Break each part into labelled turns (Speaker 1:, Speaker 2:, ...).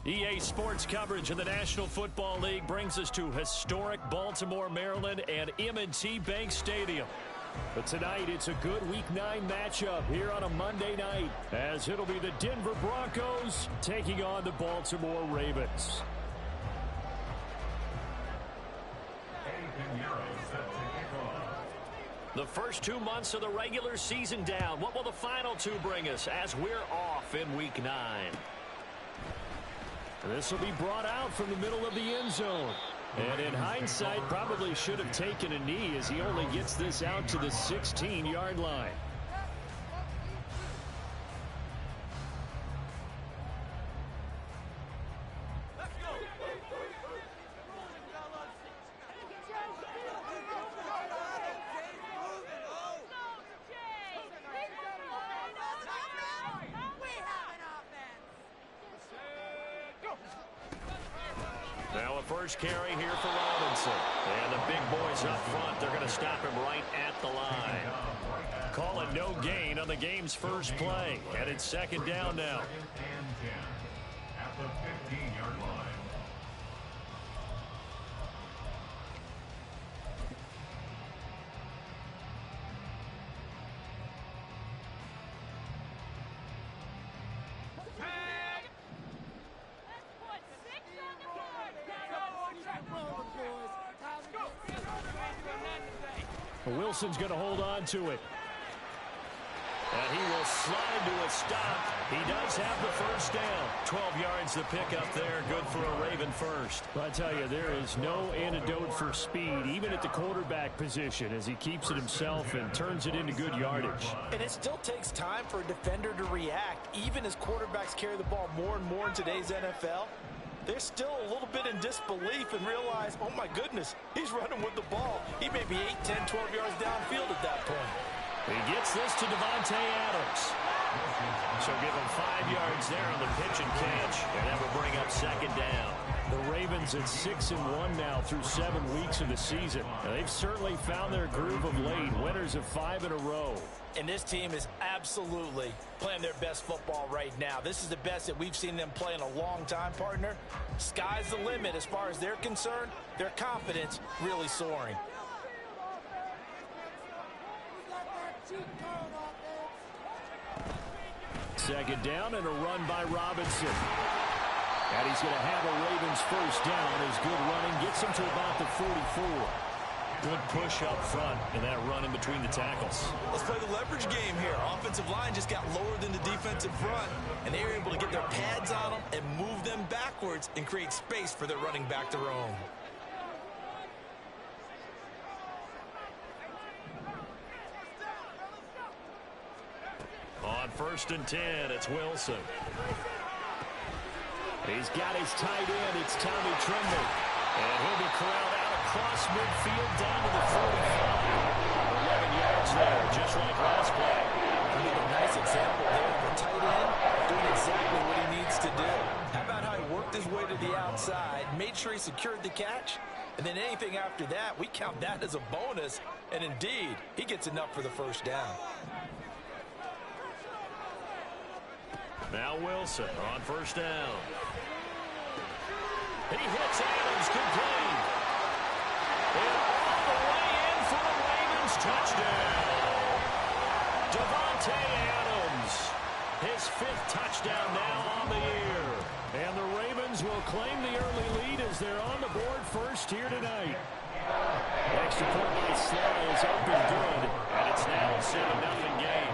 Speaker 1: EA Sports coverage of the National Football League brings us to historic Baltimore, Maryland, and M&T Bank Stadium. But tonight, it's a good Week 9 matchup here on a Monday night, as it'll be the Denver Broncos taking on the Baltimore Ravens. The first 2 months of the regular season down. What will the final 2 bring us as we're off in Week 9? This will be brought out from the middle of the end zone. And in hindsight, probably should have taken a knee as he only gets this out to the 16-yard line. Now a first carry here for Robinson. And the big boys up front, they're going to stop him right at the line. Call it no gain on the game's first play. And it's second down now. At the 15-yard line. Wilson's going to hold on to it. And he will slide to a stop. He does have the first down. 12 yards to pick up there. Good for a Raven first. But I tell you, there is no antidote for speed, even at the quarterback position, as he keeps it himself and turns it into good yardage.
Speaker 2: And it still takes time for a defender to react, even as quarterbacks carry the ball more and more in today's NFL. They're still a little bit in disbelief and realize, oh my goodness, he's running with the ball. He may be 8, 10, 12 yards downfield at that point.
Speaker 1: He gets this to Davante Adams. So give him 5 yards there on the pitch and catch, and that will bring up second down. The Ravens at 6-1 now through 7 weeks of the season. And they've certainly found their groove of late, winners of 5 in a row.
Speaker 2: And this team is absolutely playing their best football right now. This is the best that we've seen them play in a long time, partner. Sky's the limit as far as they're concerned. Their confidence really soaring.
Speaker 1: Second down and a run by Robinson. And he's going to have a Ravens first down. His good running gets him to about the 44. Good push up front and that run in between the tackles.
Speaker 2: Let's play the leverage game here. Offensive line just got lower than the defensive front, and they were able to get their pads on them and move them backwards and create space for their running back to roam.
Speaker 1: On 1st and 10, it's Wilson. He's got his tight end. It's Tommy Tremble. And he'll be corralled out across midfield down to the 45. 11 yards there, just like last play.
Speaker 2: A nice example there of the tight end doing exactly what he needs to do. How about how he worked his way to the outside, made sure he secured the catch, and then anything after that, we count that as a bonus. And indeed, he gets enough for the first down.
Speaker 1: Now Wilson on 1st down. He hits Adams complete. And all the way in for the Ravens touchdown. Davante Adams. His 5th touchdown now on the year. And the Ravens will claim the early lead as they're on the board first here tonight. Extra point by Sly is up and good. And it's now a 7-0 game.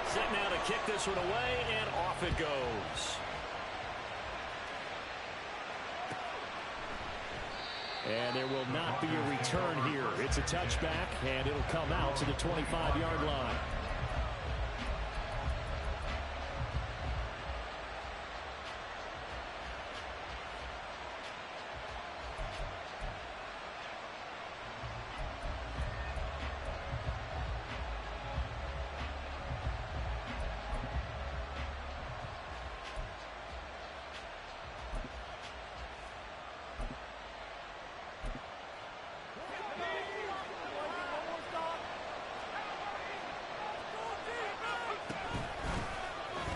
Speaker 1: Set now to kick this one away, and off it goes. And there will not be a return here. It's a touchback, and it'll come out to the 25-yard line.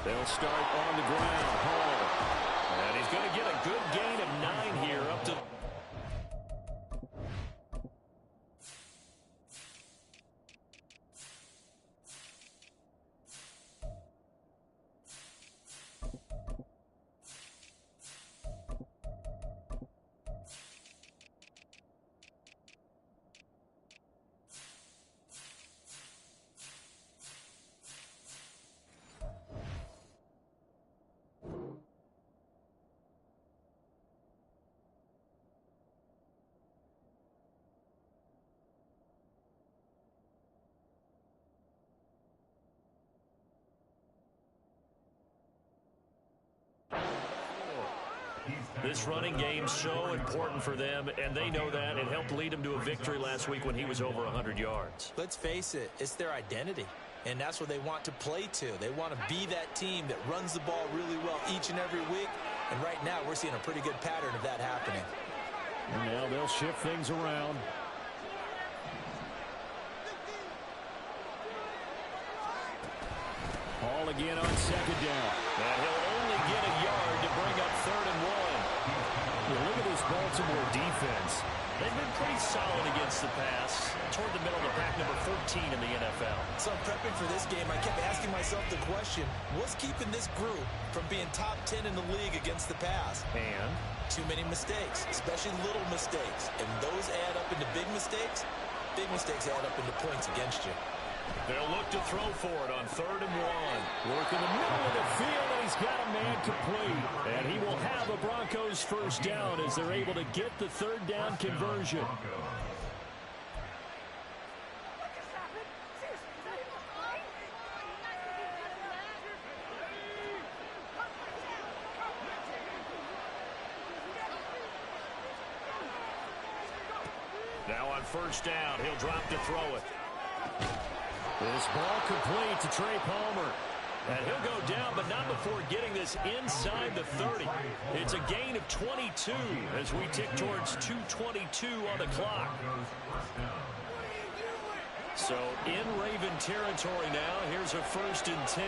Speaker 1: They'll start on the ground. Hall This running game's so important for them, and they know that. It helped lead them to a victory last week when he was over 100 yards.
Speaker 2: Let's face it, it's their identity, and that's what they want to play to. They want to be that team that runs the ball really well each and every week, and right now we're seeing a pretty good pattern of that happening.
Speaker 1: And now they'll shift things around. Ball again on second down. And he'll only get a yard to bring up 3rd and 1. Yeah, look at this Baltimore defense. They've been pretty solid against the pass. Toward the middle of the pack, number 14 in the NFL.
Speaker 2: So I'm prepping for this game. I kept asking myself the question, what's keeping this group from being top 10 in the league against the pass?
Speaker 1: And?
Speaker 2: Too many mistakes, especially little mistakes. And those add up into big mistakes. Big mistakes add up into points against you.
Speaker 1: They'll look to throw for it on 3rd and 1. Work in the middle of the field, and he's got a man complete. And he will have a Broncos first down as they're able to get the 3rd down conversion. Now on 1st down, he'll drop to throw it. This ball complete to Trey Palmer. And he'll go down, but not before getting this inside the 30. It's a gain of 22 as we tick towards 2:22 on the clock. So in Raven territory now, here's a 1st and 10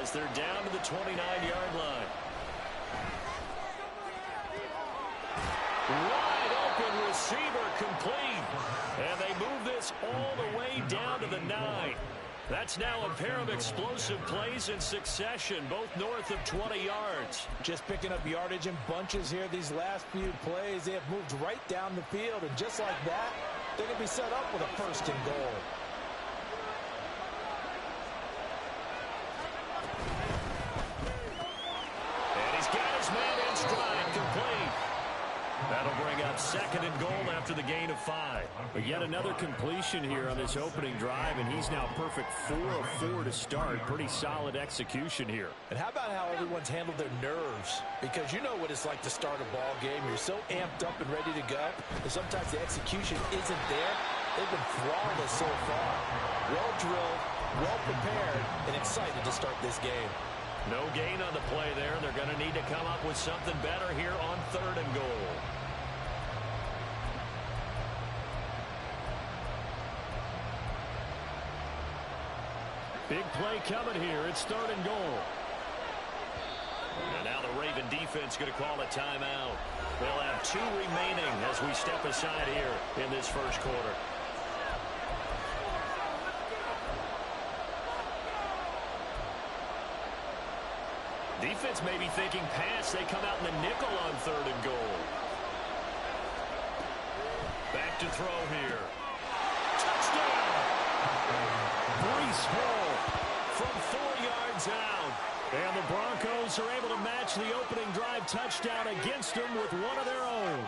Speaker 1: as they're down to the 29-yard line. Wide open receiver complete. And they move this all the way down to the 9. That's now a pair of explosive plays in succession, both north of 20 yards.
Speaker 2: Just picking up yardage in bunches here these last few plays. They have moved right down the field, and just like that, they're going to be set up with a 1st and goal.
Speaker 1: And he's got his man in stride, complete. That'll bring up 2nd and goal after the gain of 5. But yet another completion here on this opening drive, and he's now perfect 4 of 4 to start. Pretty solid execution here.
Speaker 2: And how about how everyone's handled their nerves? Because you know what it's like to start a ball game. You're so amped up and ready to go, and sometimes the execution isn't there. They've been flawless so far. Well drilled, well prepared, and excited to start this game.
Speaker 1: No gain on the play there. They're going to need to come up with something better here on 3rd and goal. Big play coming here. It's 3rd and goal. And now the Raven defense going to call a timeout. They'll have 2 remaining as we step aside here in this 1st quarter. Defense may be thinking pass. They come out in the nickel on 3rd and goal. Back to throw here. Touchdown! Breece Hall from 4 yards out. And the Broncos are able to match the opening drive touchdown against them with one of their own.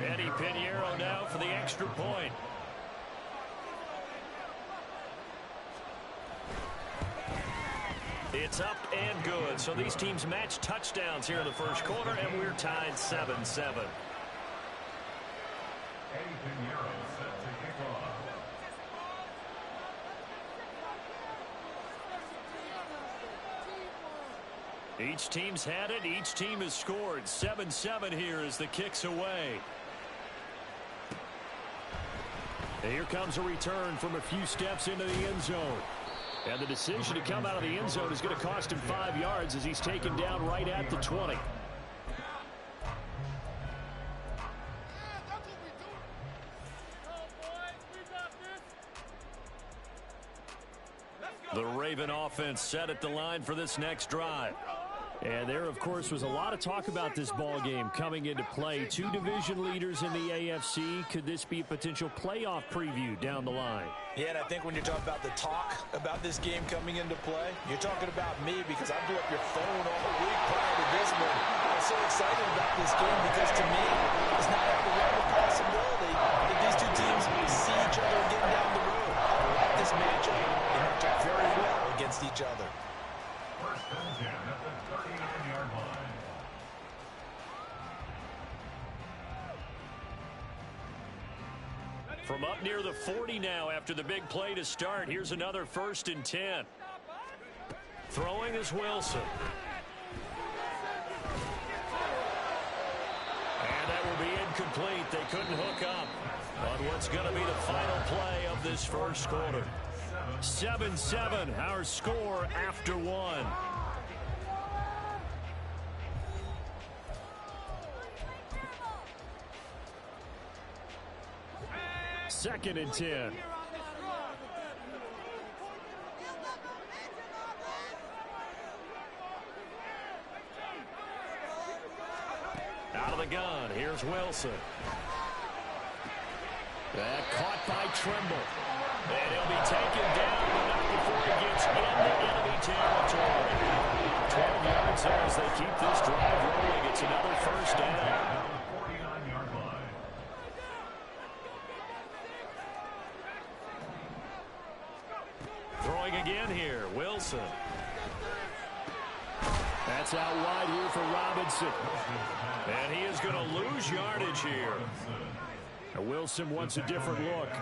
Speaker 1: Eddie Pinheiro now for the extra point. It's up and good. So these teams match touchdowns here in the 1st quarter, and we're tied 7-7. Each team's had it. Each team has scored. 7-7 here as the kick's away. And here comes a return from a few steps into the end zone. And the decision to come out of the end zone is going to cost him 5 yards as he's taken down right at the 20. The Raven offense set at the line for this next drive. And there, of course, was a lot of talk about this ball game coming into play. 2 division leaders in the AFC. Could this be a potential playoff preview down the line?
Speaker 2: Yeah, and I think when you're talking about the talk about this game coming into play, you're talking about me because I blew up your phone all week prior to this one. I'm so excited about this game because to me, it's not out of the realm of possibility that these 2 teams see each other getting down the road. I like this matchup. They match up very well against each other.
Speaker 3: First and 10 at the 39-yard line.
Speaker 1: From up near the 40 now after the big play to start. Here's another 1st and 10. Throwing is Wilson. And that will be incomplete. They couldn't hook up on what's going to be the final play of this first quarter. 7-7, our score after 1. Second and 10. Out of the gun, here's Wilson. That caught by Trimble. And he'll be taken down, but not before he gets into enemy territory. 12 yards there as they keep this drive rolling. It's another 1st down. Throwing again here, Wilson. That's out wide here for Robinson. And he is going to lose yardage here. Wilson wants a different look.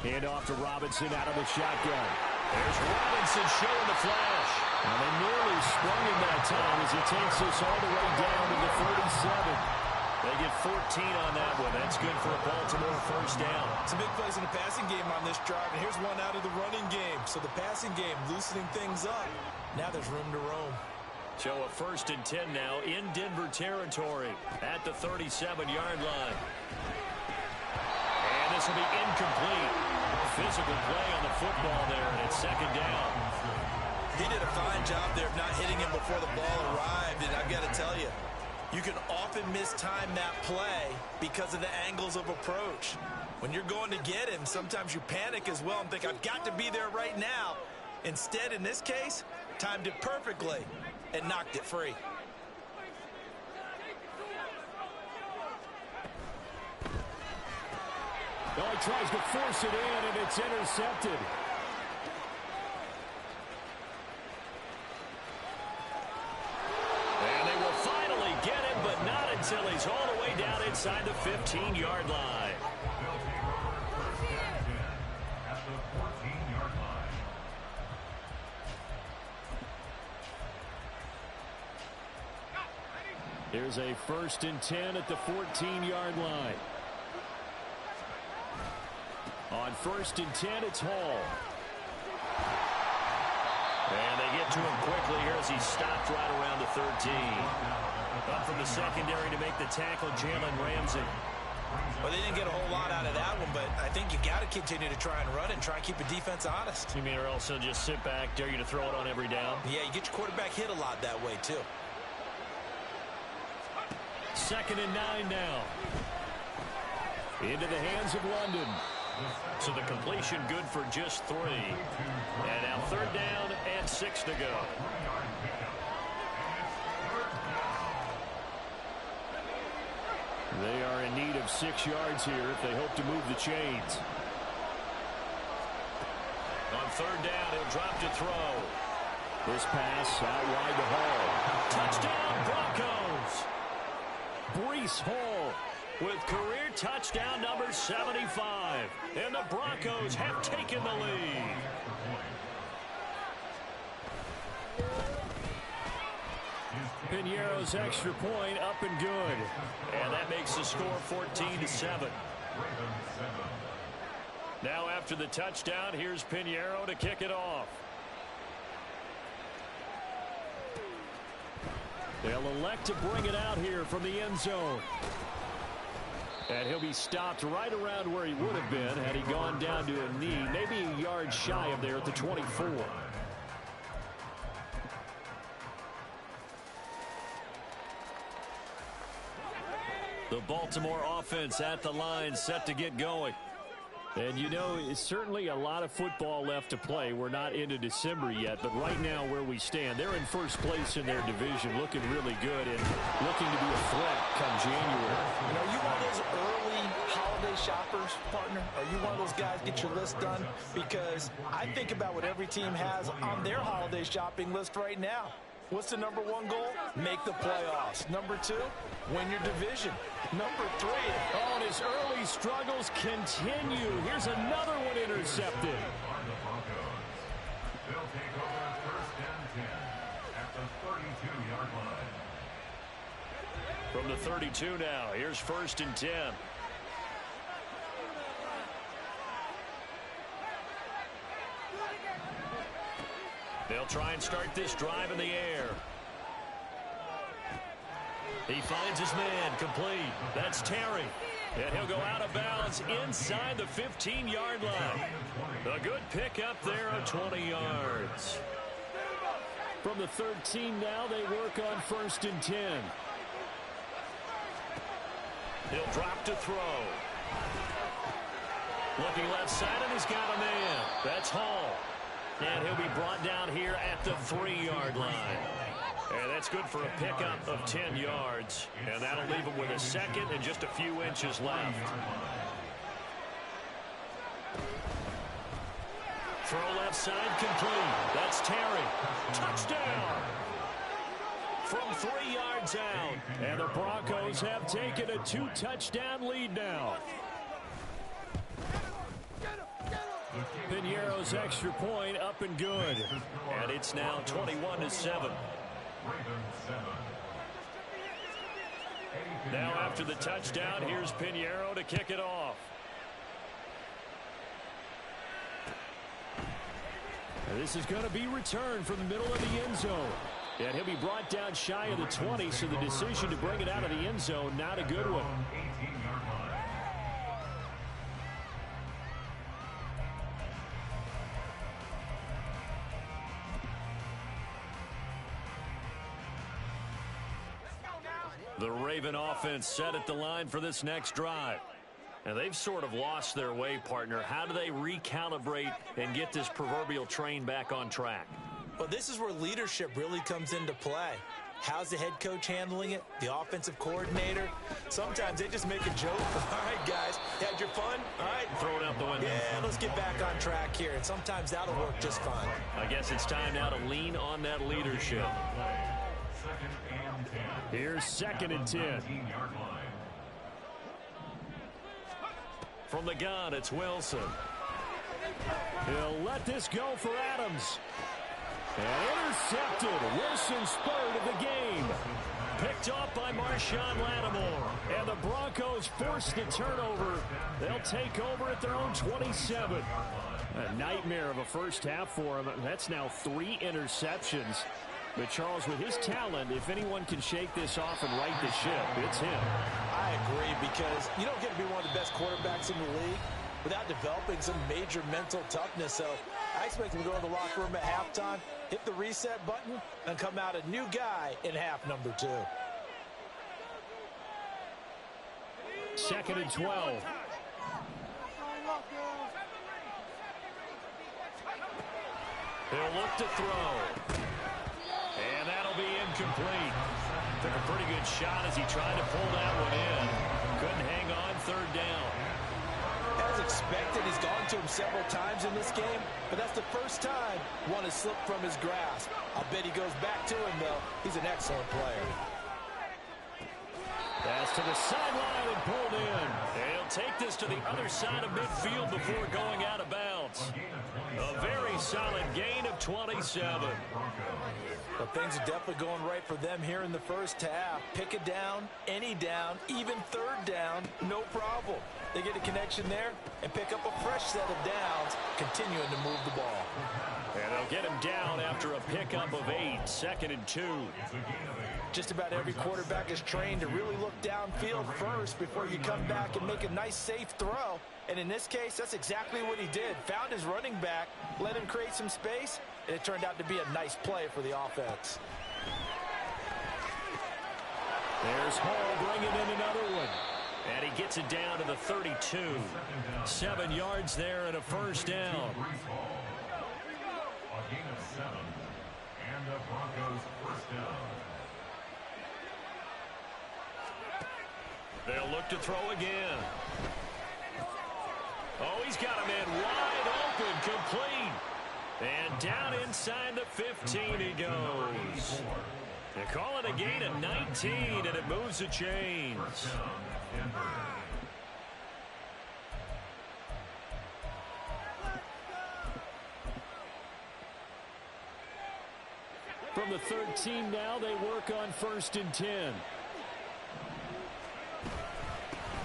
Speaker 1: Hand off to Robinson out of the shotgun. There's Robinson showing the flash. And they nearly sprung him that time as he takes this all the way down to the 37. They get 14 on that one. That's good for a Baltimore 1st down.
Speaker 2: Some big plays in the passing game on this drive, and here's one out of the running game. So the passing game loosening things up. Now there's room to roam.
Speaker 1: So a 1st and 10 now in Denver territory at the 37-yard line. And this will be incomplete. Physical play on the football there, and it's 2nd down.
Speaker 2: He did a fine job there of not hitting him before the ball arrived, and I've got to tell you, you can often mistime that play because of the angles of approach. When you're going to get him, sometimes you panic as well and think, I've got to be there right now. Instead, in this case, timed it perfectly and knocked it free.
Speaker 1: Well, he tries to force it in, and it's intercepted. And they will finally get him, but not until he's all the way down inside the 15-yard line. Here's a 1st and 10 at the 14-yard line. On 1st and 10, it's Hall. And they get to him quickly here as he stopped right around the 13. Up from the secondary to make the tackle, Jalen Ramsey.
Speaker 2: Well, they didn't get a whole lot out of that one, but I think you got to continue to try and run and try and keep the defense honest.
Speaker 1: You mean or else they'll just sit back, dare you to throw it on every down?
Speaker 2: Yeah, you get your quarterback hit a lot that way, too.
Speaker 1: 2nd and 9 now. Into the hands of London. So the completion good for just 3. And now 3rd down and 6 to go. They are in need of 6 yards here if they hope to move the chains. On 3rd down, he'll drop to throw. This pass out wide to Hall. Touchdown, Broncos! Breece Hall with career touchdown number 75. And the Broncos have taken the lead. Piñeiro's extra point up and good. And that makes the score 14-7. Now after the touchdown, here's Piñeiro to kick it off. They'll elect to bring it out here from the end zone. And he'll be stopped right around where he would have been had he gone down to a knee, maybe a yard shy of there at the 24. The Baltimore offense at the line, set to get going. And you know, it's certainly a lot of football left to play. We're not into December yet, but right now where we stand, they're in first place in their division, looking really good and looking to be a threat come January.
Speaker 2: And are you one of those early holiday shoppers, partner? Are you one of those guys get your list done? Because I think about what every team has on their holiday shopping list right now. What's the number one goal? Make the playoffs. Number two, win your division. Number three.
Speaker 1: Oh, and his early struggles continue. Here's another one intercepted.
Speaker 3: They'll take over first and 10 at the 32-yard line.
Speaker 1: From the 32 now, here's first and 10. They'll try and start this drive in the air. He finds his man, complete. That's Terry. And he'll go out of bounds inside the 15-yard line. A good pickup there of 20 yards. From the 13 now, they work on first and 10. He'll drop to throw. Looking left side, and he's got a man. That's Hall. And he'll be brought down here at the 3-yard line. And that's good for a pickup of 10 yards. And that'll leave him with a second and just a few inches left. Throw left side complete. That's Terry. Touchdown! From 3 yards out. And the Broncos have taken a 2-touchdown lead now. Piñeiro's extra point up and good. And it's now 21-7. Now after the touchdown, here's Piñeiro to kick it off. And this is going to be returned from the middle of the end zone. And he'll be brought down shy of the 20, so the decision to bring it out of the end zone, not a good one. The Raven offense set at the line for this next drive. And they've sort of lost their way, partner. How do they recalibrate and get this proverbial train back on track?
Speaker 2: Well, this is where leadership really comes into play. How's the head coach handling it? The offensive coordinator? Sometimes they just make a joke. All right, guys, had your fun? All right.
Speaker 1: Throw it out the window.
Speaker 2: Yeah, let's get back on track here. And sometimes that'll work just fine.
Speaker 1: I guess it's time now to lean on that leadership. Here's second and 10. From the gun, it's Wilson. He'll let this go for Adams. And intercepted. Wilson's third of the game. Picked off by Marshawn Lattimore. And the Broncos force the turnover. They'll take over at their own 27. A nightmare of a first half for him. That's now 3 interceptions. But, Charles, with his talent, if anyone can shake this off and right the ship, it's him.
Speaker 2: I agree, because you don't get to be one of the best quarterbacks in the league without developing some major mental toughness. So I expect him to go in the locker room at halftime, hit the reset button, and come out a new guy in half number 2.
Speaker 1: Second and 12. He'll look to throw. And that'll be incomplete. Took a pretty good shot as he tried to pull that one in. Couldn't hang on, third down.
Speaker 2: As expected, he's gone to him several times in this game, but that's the first time one has slipped from his grasp. I'll bet he goes back to him, though. He's an excellent player.
Speaker 1: Pass to the sideline and pulled in. And he'll take this to the other side of midfield before going out of bounds. A very solid gain of 27.
Speaker 2: Well, things are definitely going right for them here in the first half. Pick a down, any down, even third down, no problem. They get a connection there and pick up a fresh set of downs, continuing to move the ball.
Speaker 1: And they'll get him down after a pickup of 8, second and 2.
Speaker 2: Just about every quarterback is trained to really look downfield first before you come back and make a nice, safe throw. And in this case, that's exactly what he did. Found his running back, let him create some space, and it turned out to be a nice play for the offense.
Speaker 1: There's Hall bringing in another one. And he gets it down to the 32. 7 yards there and a first down.
Speaker 3: A gain of 7. And the Broncos first down.
Speaker 1: They'll look to throw again. Oh, he's got a man wide open, complete. And down inside the 15 he goes. They call it a gain of 19, and it moves the chains.
Speaker 4: From the 13 now, they work on 1st and 10.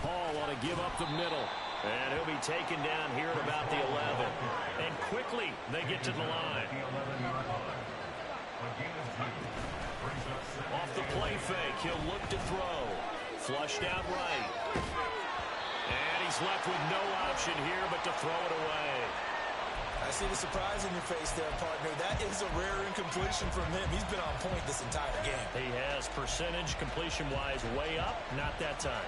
Speaker 4: Hall ought to give up the middle.
Speaker 1: And he'll be taken down here at about the 11. And quickly they get to the line. Off the play fake, he'll look to throw. Flushed out right. And he's left with no option here but to throw it away.
Speaker 2: I see the surprise in your face there, partner. That is a rare incompletion from him. He's been on point this entire game.
Speaker 1: He has, percentage completion-wise way up, not that time.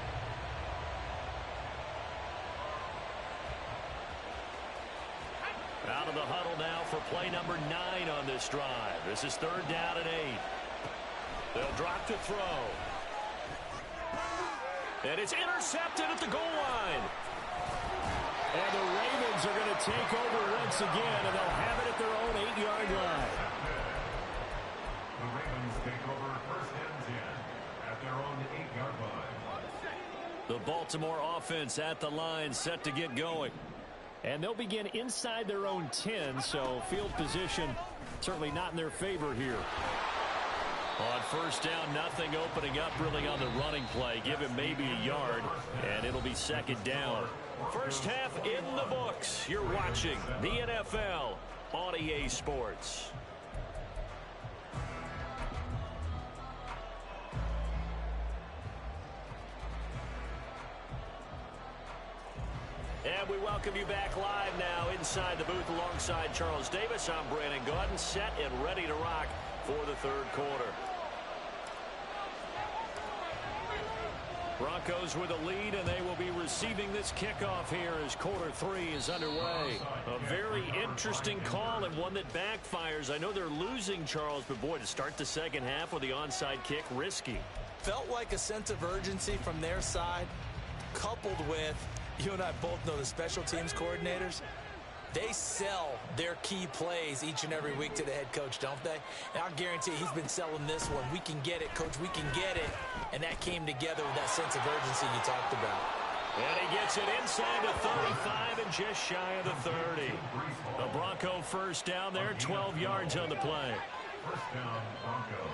Speaker 1: Out of the huddle now for play number 9 on this drive. This is 3rd down and 8. They'll drop to throw. And it's intercepted at the goal line.
Speaker 4: And the Ravens are going to take over once again, and they'll have it at their own 8-yard line.
Speaker 3: The Ravens take over 1st and 10 at their own 8-yard line.
Speaker 1: The Baltimore offense at the line, set to get going.
Speaker 4: And they'll begin inside their own 10, so field position certainly not in their favor here.
Speaker 1: On 1st down, nothing opening up really on the running play. Give him maybe a yard, and it'll be 2nd down. First half in the books. You're watching the NFL on EA Sports. And we welcome you back live now inside the booth alongside Charles Davis. I'm Brandon Gaudin, set and ready to rock for the 3rd quarter. Broncos with a lead, and they will be receiving this kickoff here as quarter 3 is underway. A very interesting call and one that backfires. I know they're losing, Charles, but boy, to start the 2nd half with the onside kick, risky.
Speaker 2: Felt like a sense of urgency from their side, coupled with, you and I both know the special teams coordinators, they sell their key plays each and every week to the head coach, don't they? And I'll guarantee he's been selling this one. We can get it, coach, we can get it. And that came together with that sense of urgency you talked about.
Speaker 1: And he gets it inside the 35 and just shy of the 30. The Bronco 1st down there, 12 yards on the play.
Speaker 3: 1st down, Broncos.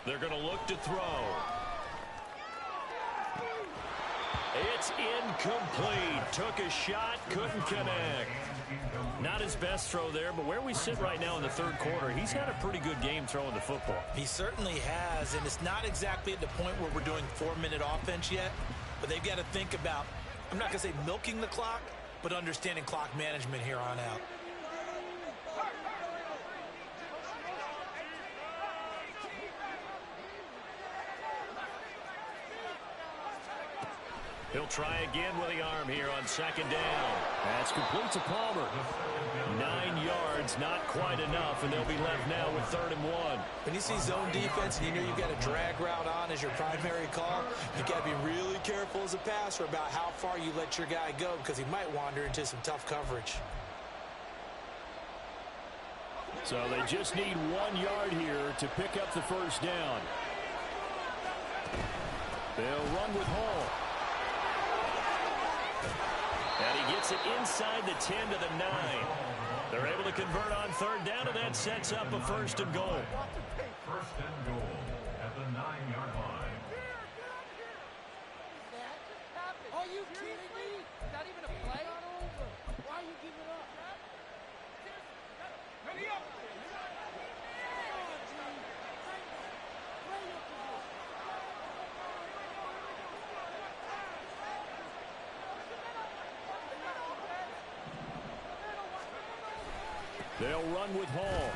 Speaker 1: They're going to look to throw. It's incomplete. Took a shot, couldn't connect. Not his best throw there, but where we sit right now in the 3rd quarter, he's had a pretty good game throwing the football.
Speaker 2: He certainly has, and it's not exactly at the point where we're doing 4-minute offense yet, but they've got to think about, I'm not going to say milking the clock, but understanding clock management here on out.
Speaker 1: He'll try again with the arm here on 2nd down.
Speaker 4: That's complete to Palmer.
Speaker 1: 9 yards, not quite enough, and they'll be left now with 3rd and 1.
Speaker 2: When you see zone defense and you know you've got a drag route on as your primary call, you've got to be really careful as a passer about how far you let your guy go because he might wander into some tough coverage.
Speaker 4: So they just need 1 yard here to pick up the 1st down. They'll run with Hall.
Speaker 1: And he gets it inside the 10 to the 9. They're able to convert on 3rd down, and that sets up a 1st and goal.
Speaker 3: 1st and goal at the 9-yard line.
Speaker 5: Are you kidding me? Not even a play? Why are you giving up? Ready up!
Speaker 4: They'll run with Hall.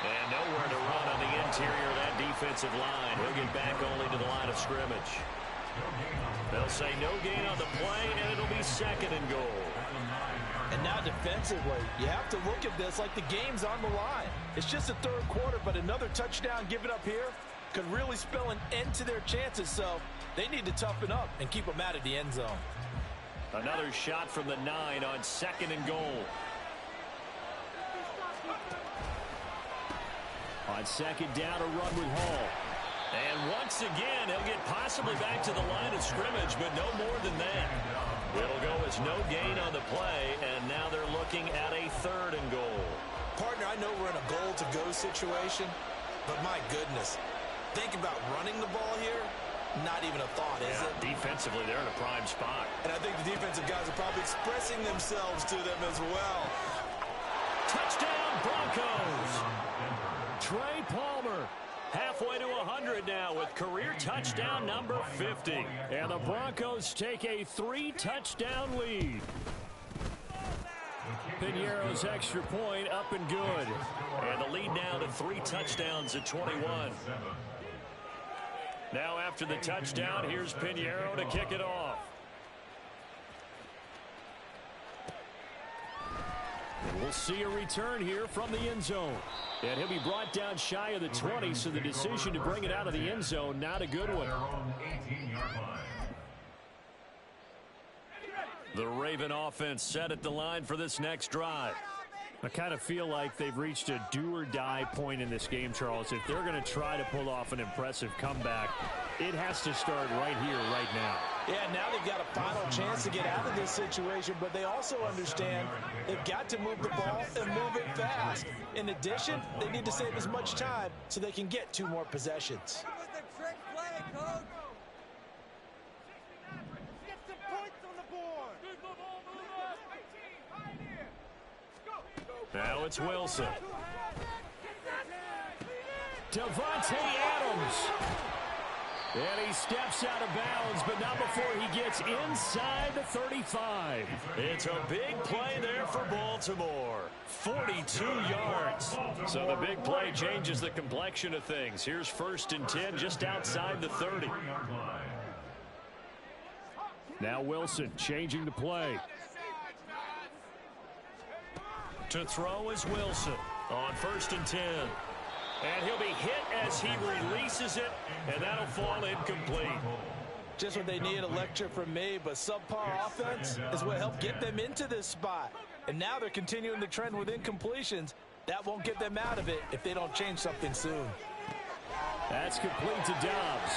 Speaker 1: And nowhere to run on the interior of that defensive line. He'll get back only to the line of scrimmage. They'll say no gain on the play, and it'll be 2nd and goal.
Speaker 2: And now defensively, you have to look at this like the game's on the line. It's just the 3rd quarter, but another touchdown given up here could really spell an end to their chances, so they need to toughen up and keep them out of the end zone.
Speaker 4: Another shot from the 9 on 2nd and goal. On 2nd down, a run with Hall.
Speaker 1: And once again, he'll get possibly back to the line of scrimmage, but no more than that. It'll go as no gain on the play, and now they're looking at a 3rd and goal.
Speaker 2: Partner, I know we're in a goal-to-go situation, but my goodness, think about running the ball here. Not even a thought, is it?
Speaker 1: Defensively, they're in a prime spot.
Speaker 2: And I think the defensive guys are probably expressing themselves to them as well.
Speaker 1: Touchdown, Broncos!
Speaker 4: Trey Palmer.
Speaker 1: Halfway to 100 now with career touchdown number 50.
Speaker 4: And the Broncos take a 3-touchdown lead. Piñeiro's extra point up and good.
Speaker 1: And the lead now to 3 touchdowns at 21. Now after the touchdown, here's Piñeiro to kick it off.
Speaker 4: We'll see a return here from the end zone. And he'll be brought down shy of the 20, so the decision to bring it out of the end zone, not a good one.
Speaker 1: The Raven offense set at the line for this next drive.
Speaker 4: I kind of feel like they've reached a do-or-die point in this game, Charles. If they're going to try to pull off an impressive comeback, it has to start right here, right now.
Speaker 2: Yeah, now they've got a final chance to get out of this situation, but they also understand they've got to move the ball and move it fast. In addition, they need to save as much time so they can get 2 more possessions.
Speaker 5: It was a trick play, coach. Get some points on the board.
Speaker 1: Now it's Wilson.
Speaker 4: Davante Adams. And he steps out of bounds, but not before he gets inside the 35.
Speaker 1: It's a big play there for Baltimore. 42 yards.
Speaker 4: So the big play changes the complexion of things. Here's 1st and 10 just outside the 30. Now Wilson changing the play.
Speaker 1: To throw is Wilson on 1st and 10. And he'll be hit as he releases it, and that'll fall incomplete.
Speaker 2: Just what they need, a lecture from me, but subpar offense is what helped get them into this spot. And now they're continuing the trend with incompletions. That won't get them out of it if they don't change something soon.
Speaker 4: That's complete to Dobbs.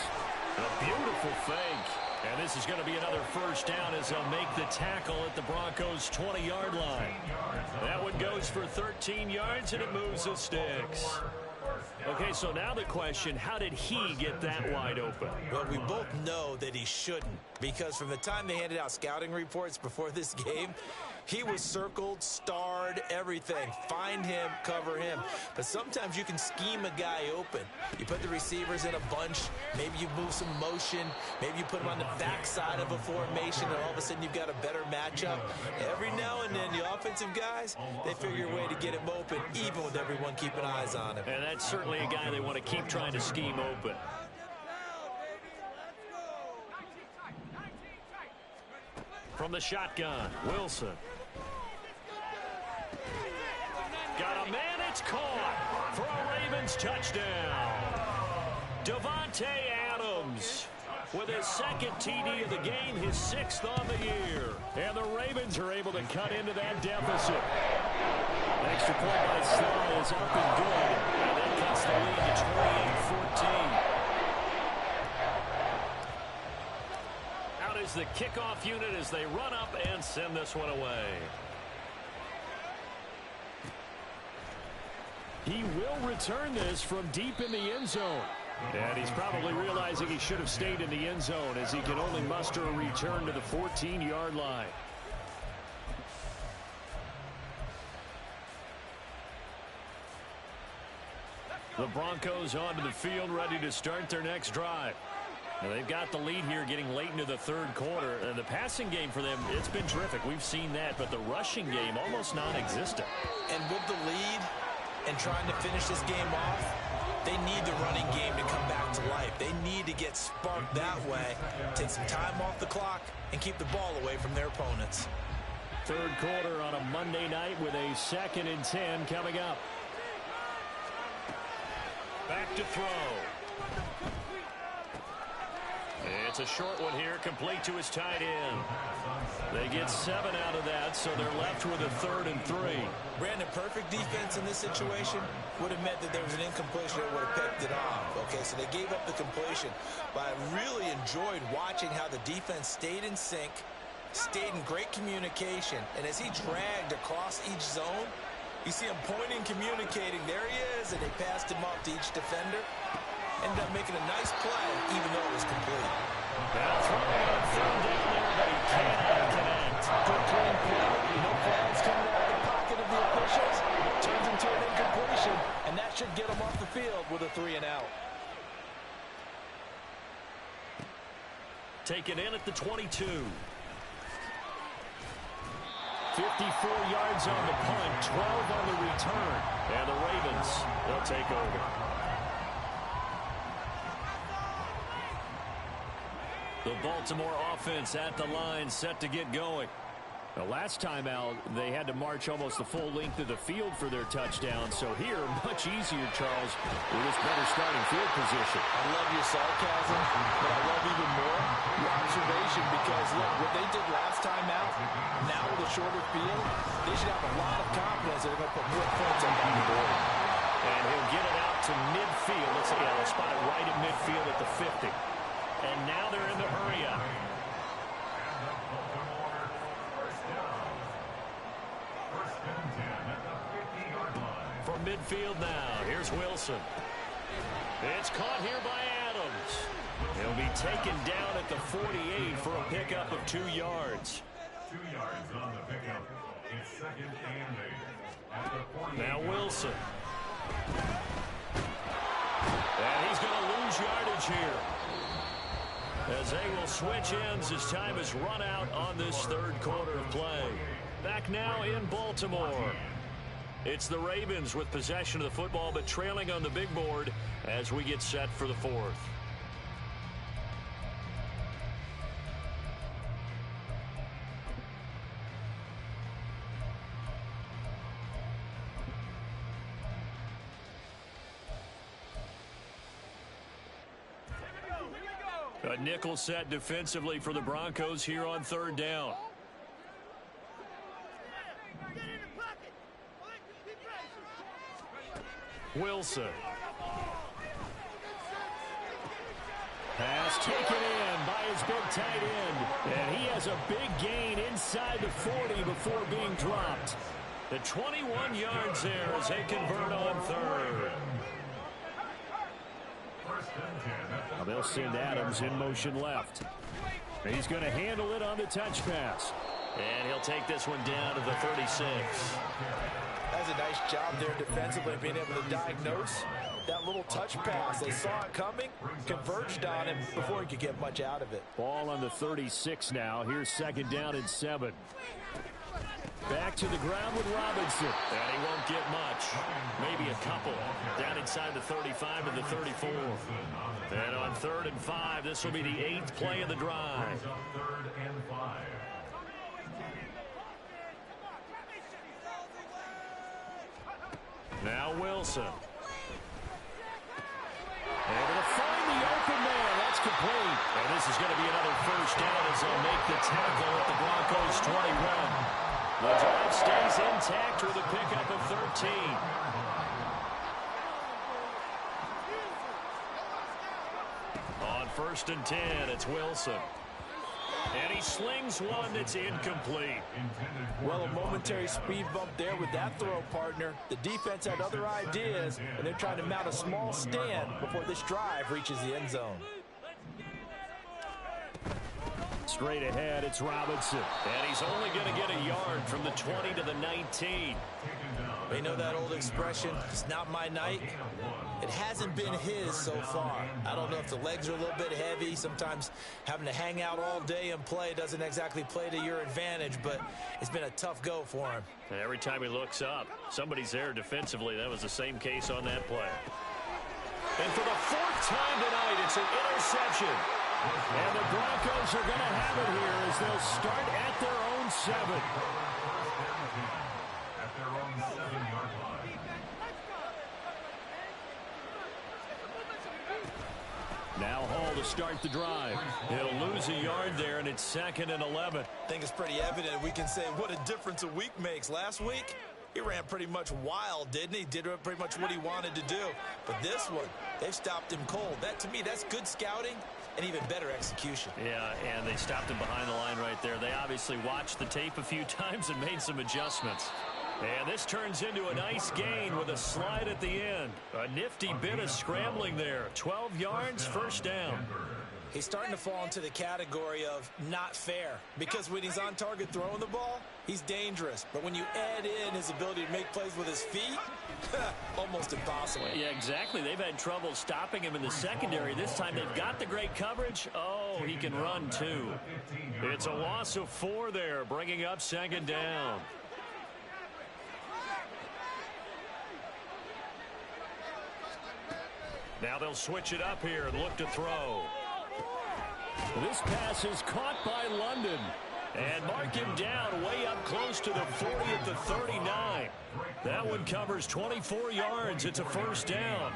Speaker 1: A beautiful fake. And this is going to be another 1st down as they'll make the tackle at the Broncos' 20-yard line. That one goes for 13 yards, and it moves the sticks. Okay, so now the question, how did he get that wide open?
Speaker 2: Well, we both know that he shouldn't, because from the time they handed out scouting reports before this game, he was circled, starred, everything. Find him, cover him. But sometimes you can scheme a guy open. You put the receivers in a bunch. Maybe you move some motion. Maybe you put them on the backside of a formation, and all of a sudden you've got a better matchup. Every now and then, the offensive guys, they figure a way to get him open, even with everyone keeping eyes on him.
Speaker 1: And that's certainly a guy they want to keep trying to scheme open. From the shotgun, Wilson. Got a man, it's caught for a Ravens touchdown. Davante Adams with his 2nd TD of the game, his 6th on the year.
Speaker 4: And the Ravens are able to cut into that deficit. Extra point by Sly is up and good.
Speaker 1: And that cuts the lead to 28-14. Out is the kickoff unit as they run up and send this one away.
Speaker 4: He will return this from deep in the end zone. And he's probably realizing he should have stayed in the end zone as he can only muster a return to the 14-yard line.
Speaker 1: The Broncos onto the field, ready to start their next drive. Now they've got the lead here getting late into the 3rd quarter. And the passing game for them, it's been terrific. We've seen that, but the rushing game almost non-existent.
Speaker 2: And with the lead and trying to finish this game off, they need the running game to come back to life. They need to get sparked that way, take some time off the clock, and keep the ball away from their opponents.
Speaker 4: 3rd quarter on a Monday night with a 2nd and 10 coming up.
Speaker 1: Back to throw.
Speaker 4: It's a short one here, complete to his tight end. They get 7 out of that, so they're left with a 3rd and 3.
Speaker 2: Brandon, perfect defense in this situation would have meant that there was an incompletion that would have picked it off. Okay, so they gave up the completion. But I really enjoyed watching how the defense stayed in sync, stayed in great communication, and as he dragged across each zone, you see him pointing, communicating. There he is, and they passed him off to each defender. Ended up making a nice play, even though it was complete.
Speaker 4: Now throwing on 3rd down there, but he cannot connect.
Speaker 2: Good clean play. No flags coming out of the pocket of the officials. Turns into an incompletion, and that should get him off the field with a 3 and out.
Speaker 4: Taken in at the 22. 54 yards on the punt, 12 on the return. And the Ravens, they'll take over. The Baltimore offense at the line, set to get going. The last time out, they had to march almost the full length of the field for their touchdown. So here, much easier, Charles, with this better starting field position.
Speaker 2: I love your sarcasm, but I love even more your observation because, look, what they did last time out, now with a shorter field, they should have a lot of confidence that they're going to put more points up on the board.
Speaker 4: And he'll get it out to midfield. Let's see, they'll spot it right at midfield at the 50. And now they're in the hurry-up. From midfield now, here's Wilson. It's caught here by Adams. He'll be taken down at the 48 for a pickup of 2 yards.
Speaker 3: 2 yards on the pickup. It's 2nd and 8. At the 48.
Speaker 4: Now Wilson. And he's going to lose yardage here, as they will switch ends as time is run out on this 3rd quarter of play. Back now in Baltimore. It's the Ravens with possession of the football, but trailing on the big board as we get set for the 4th. A nickel set defensively for the Broncos here on 3rd down. Wilson. Pass taken in by his big tight end. And he has a big gain inside the 40 before being dropped. The 21 yards there as they convert on 3rd. Now they'll send Adams in motion left. He's going to handle it on the touch pass. And he'll take this one down to the 36.
Speaker 2: That's a nice job there defensively, being able to diagnose that little touch pass. They saw it coming, converged on him before he could get much out of it.
Speaker 4: Ball on the 36 now. Here's 2nd down and 7. Back to the ground with Robinson. And he won't get much. Maybe a couple. Down inside the 35 to the 34. And on 3rd and 5, this will be the 8th play of the drive.
Speaker 3: 3rd and 5.
Speaker 4: Now Wilson. Able to find the open man. That's complete. And this is going to be another 1st down as they'll make the tackle at the Broncos 21. The drive stays intact with a pickup of 13. On 1st and 10, it's Wilson. And he slings one that's incomplete.
Speaker 2: Well, a momentary speed bump there with that throw, partner. The defense had other ideas, and they're trying to mount a small stand before this drive reaches the end zone.
Speaker 4: Straight ahead, it's Robinson. And he's only going to get a yard from the 20 to the 19.
Speaker 2: They know that old expression, it's not my night. It hasn't been his so far. I don't know if the legs are a little bit heavy. Sometimes having to hang out all day and play doesn't exactly play to your advantage, but it's been a tough go for him.
Speaker 4: And every time he looks up, somebody's there defensively. That was the same case on that play. And for the 4th time tonight, it's an interception. And the Broncos are going to have it here as they'll start at their own 7.
Speaker 3: At their own 7-yard line.
Speaker 4: Now Hall call to start the drive. He'll lose a yard there, and it's 2nd and 11.
Speaker 2: I think it's pretty evident. We can say what a difference a week makes. Last week, he ran pretty much wild, didn't he? Did pretty much what he wanted to do. But this one, they've stopped him cold. That, to me, that's good scouting and even better execution.
Speaker 4: Yeah, and they stopped him behind the line right there. They obviously watched the tape a few times and made some adjustments. And this turns into a nice gain with a slide at the end. A nifty bit of scrambling there. 12 yards, first down.
Speaker 2: He's starting to fall into the category of not fair, because when he's on target throwing the ball, he's dangerous. But when you add in his ability to make plays with his feet, almost impossible.
Speaker 4: Yeah, exactly. They've had trouble stopping him in the secondary. This time they've got the great coverage. Oh, he can run too. It's a loss of 4 there, bringing up 2nd down. Now they'll switch it up here and look to throw. This pass is caught by London. And mark him down way up close to the 40 at the 39. That one covers 24 yards. It's a first down.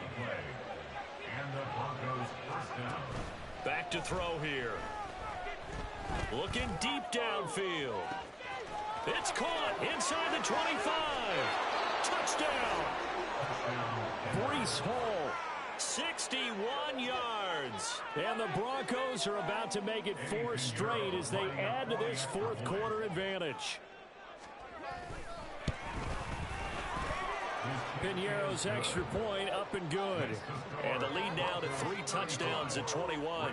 Speaker 4: Back to throw here. Looking deep downfield. It's caught inside the 25. Touchdown. Breece Hall. 61 yards. And the Broncos are about to make it 4 straight as they add to this fourth quarter advantage. Piñeiro's extra point up and good. And the lead now to 3 touchdowns at 21.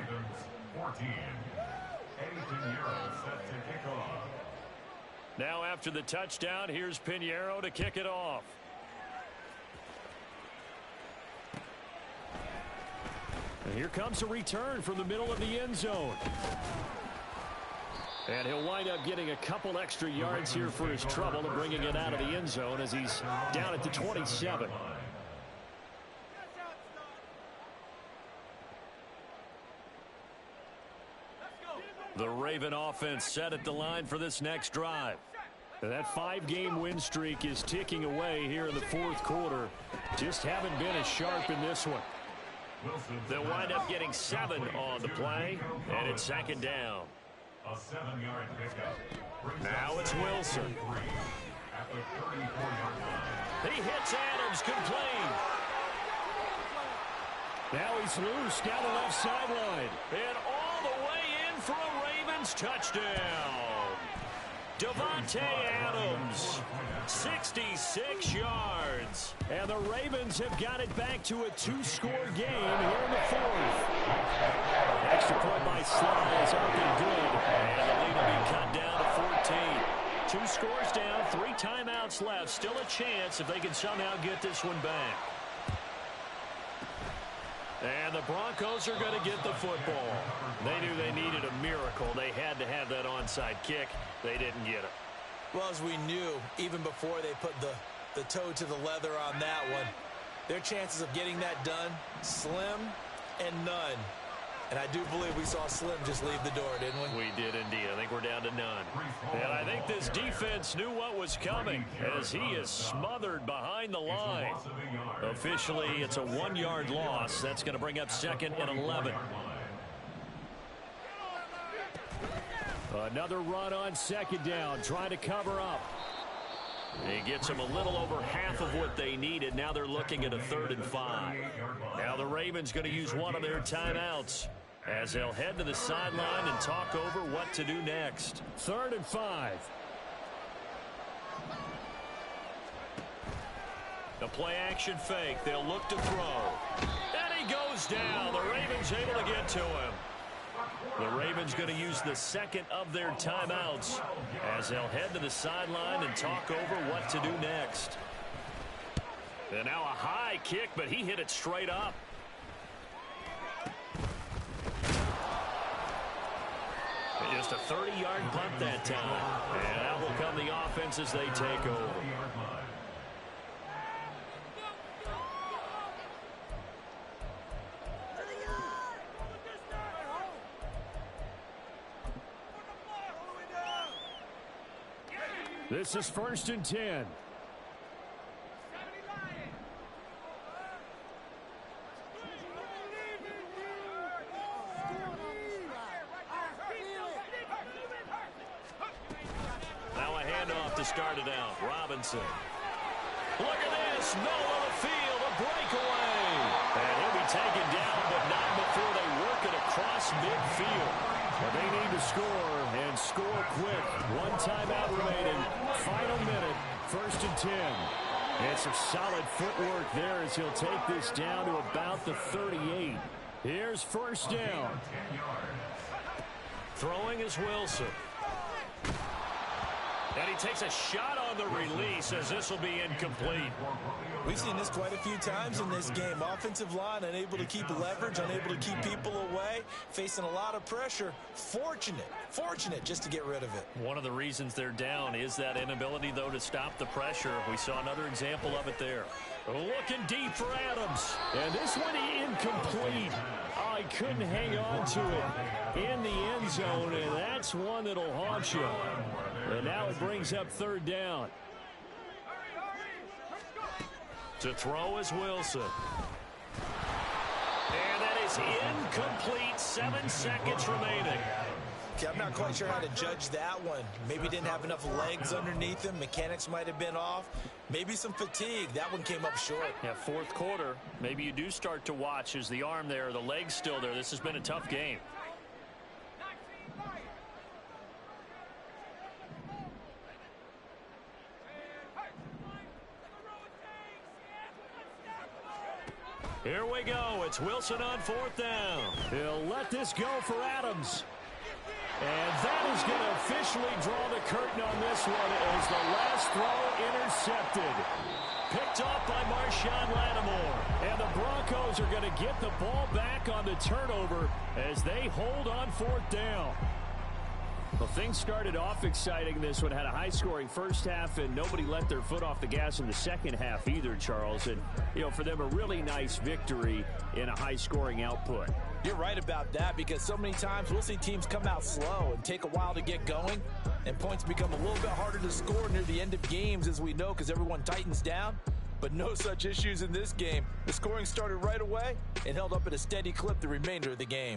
Speaker 4: Now after the touchdown, here's Piñeiro to kick it off. And here comes a return from the middle of the end zone. And he'll wind up getting a couple extra yards here for his trouble and bringing it out of the end zone as he's down at the 27. The Raven offense set at the line for this next drive. And that 5-game win streak is ticking away here in the fourth quarter. Just haven't been as sharp in this one. They'll wind up getting 7 on the play, and it's 2nd down.
Speaker 3: A 7-yard pickup.
Speaker 4: Now it's Wilson.
Speaker 3: At the 34-yard line.
Speaker 4: He hits Adams, complete. Now he's loose down the left sideline. And all the way in for a Ravens touchdown. Davante Adams, 66 yards. And the Ravens have got it back to a 2-score game here in the fourth. Extra point by Sly is up and good. And the lead will be cut down to 14. 2 scores down, 3 timeouts left. Still a chance if they can somehow get this one back. And the Broncos are going to get the football. They knew they needed a miracle. They had to have that onside kick. They didn't get it.
Speaker 2: Well, as we knew, even before they put the toe to the leather on that one, their chances of getting that done, slim and none. And I do believe we saw Slim just leave the door, didn't we?
Speaker 4: We did indeed. I think we're down to none. And I think this defense knew what was coming as he is smothered behind the line. Officially, it's a 1-yard loss. That's going to bring up 2nd and 11. Another run on 2nd down, trying to cover up. He gets them a little over half of what they needed. Now they're looking at a 3rd and 5. Now the Ravens going to use one of their timeouts as they'll head to the sideline and talk over what to do next. 3rd and 5. The play action fake. They'll look to throw. And he goes down. The Ravens able to get to him. The Ravens going to use the 2nd of their timeouts as they'll head to the sideline and talk over what to do next. And now a high kick, but he hit it straight up. Just a 30-yard punt that time. And out will come the offense as they take over. This is 1st and 10. to start it out. Robinson. Look at this. Middle of the field. A breakaway. And he'll be taken down, but not before they work it across midfield. Well, they need to score, and score quick. One timeout remaining. Final minute. 1st and 10. And some solid footwork there as he'll take this down to about the 38. Here's 1st down. Throwing is Wilson. And he takes a shot on the release as this will be incomplete.
Speaker 2: We've seen this quite a few times in this game. Offensive line unable to keep leverage, unable to keep people away, facing a lot of pressure. Fortunate just to get rid of it.
Speaker 4: One of the reasons they're down is that inability, though, to stop the pressure. We saw another example of it there. Looking deep for Adams. And this one incomplete. Oh, he couldn't hang on to it in the end zone, and that's one that'll haunt you. And now it brings up 3rd down. To throw is Wilson. And that is incomplete. 7 seconds remaining.
Speaker 2: Okay, I'm not quite sure how to judge that one. Maybe didn't have enough legs underneath him. Mechanics might have been off. Maybe some fatigue. That one came up short.
Speaker 4: Yeah, 4th quarter. Maybe you do start to watch as the arm there, the leg's still there. This has been a tough game. Here we go. It's Wilson on 4th down. He'll let this go for Adams. And that is going to officially draw the curtain on this one as the last throw intercepted. Picked off by Marshawn Lattimore. And the Broncos are going to get the ball back on the turnover as they hold on 4th down. Well, things started off exciting. This one had a high-scoring first half, and nobody let their foot off the gas in the second half either, Charles. And, you know, for them, a really nice victory in a high-scoring output.
Speaker 2: You're right about that because so many times we'll see teams come out slow and take a while to get going, and points become a little bit harder to score near the end of games, as we know, because everyone tightens down. But no such issues in this game. The scoring started right away and held up at a steady clip the remainder of the game.